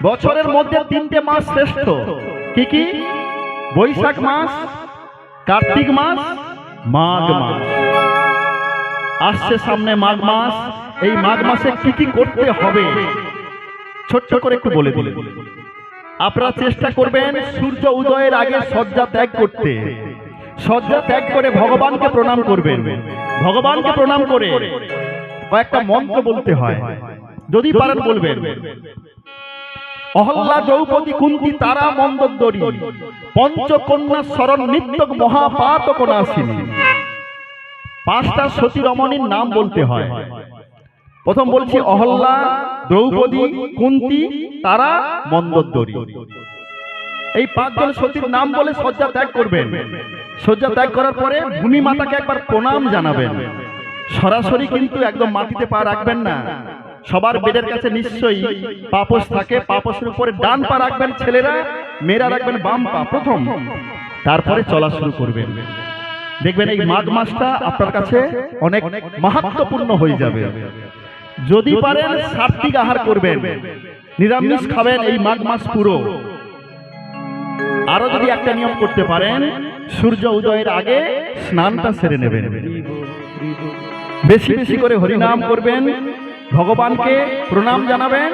বছরের মধ্যে তিনটে মাস শ্রেষ্ঠ। কি কি? বৈশাখ মাস, কার্তিক মাস, মাঘ মাস। আসছে সামনে মাঘ মাস। এই মাঘ মাসে কি কি করতে হবে ছোট্ট করে একটু বলে দিন। আপনারা চেষ্টা করবেন সূর্য উদয়ের আগে শয্যা ত্যাগ করতে। শয্যা ত্যাগ করে ভগবানকে প্রণাম করবেন। ভগবানকে প্রণাম করে কয়েকটা মন্ত্র বলতে হয়, যদি পারেন বলবেন। অহল্লা, দ্রৌপদী, কুন্তী, তারা, মন্দোদরী, পঞ্চকন্যা শরণ নিত্যক মহাপাতক নাশিনী। পাঁচটা সতী রমণীর নাম বলতে হয়। প্রথম বলছি অহল্যা, দ্রৌপদী, কুন্তী, তারা, মন্দোদরী। এই পাঁচজন সতীর নাম বলে শয্যা ত্যাগ করবেন। শয্যা ত্যাগ করার পরে ভূমি মাতাকে একবার প্রণাম জানাবেন। সরাসরি কিন্তু একদম মাটিতে পা রাখবেন না। সবার বেডের কাছে নিশ্চয়ই পাপোশ থাকে। পাপোশের উপরে ডান পা রাখবেন ছেলেরা, মেয়েরা রাখবেন বাম পা প্রথম। তারপরে চলা শুরু করবেন। দেখবেন এই মাঘ মাসটা আপনার কাছে অনেক মাহাত্ম্যপূর্ণ হয়ে যাবে। যদি পারেন সাত্বিক আহার করবেন, নিরামিষ খাবেন এই মাঘ মাস পুরো। আরো যদি একটা নিয়ম করতে পারেন, সূর্য উদয়ের আগে স্নানটা সেরে নেবেন। বেশি বেশি করে হরিনাম করবেন, ভগবানকে প্রণাম জানাবেন।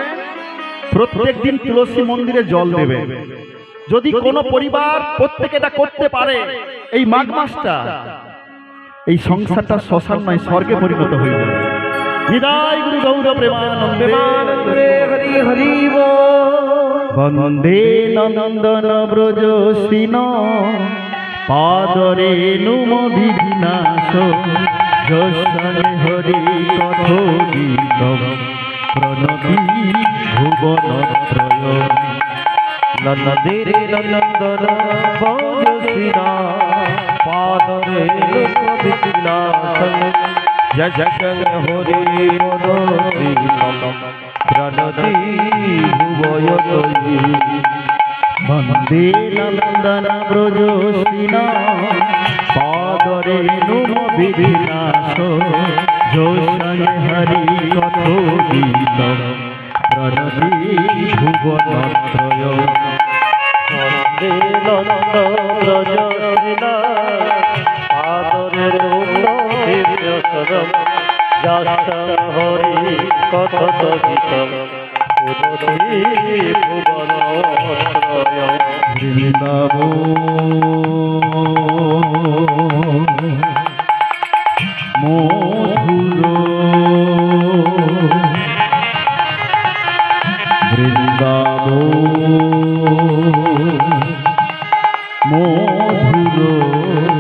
প্রত্যেক দিন তুলসী মন্দিরে জল দেবেন। যদি কোনো পরিবার প্রত্যেকে এটা করতে পারে এই মাঘ মাসটা, এই সংসারটা শ্মশান নয় স্বর্গে পরিণত হয়ে যাবে। নিতাই গুরু গৌর প্রেমানন্দে হরি হরি বন্দে নন্দন ব্রজ শ্রীন পাদরে নুম বিঘ্নাশ যশনে হরি কথোদিত প্রণতি ভুবনত্রয় নন্দে নন্দন ব্রজ শ্রীন পাদরে নুম বিঘ্নাশ যশনে হরি প্রণতি ভুবনত্রয় বন্দে নন্দন ব্রজ শ্রীন পাদরে নুম বিঘ্নাশ যশনে হরি কথোদিত প্রণতি ভুবনত্রয় বন্দে নন্দন ব্রজ শ্রীন পাদরে নুম বিঘ্নাশ যশনে হরি কথোদিত প্রণতি ভুবনত্রয়। বৃন্দাবন মধুর বৃন্দাবন মধুর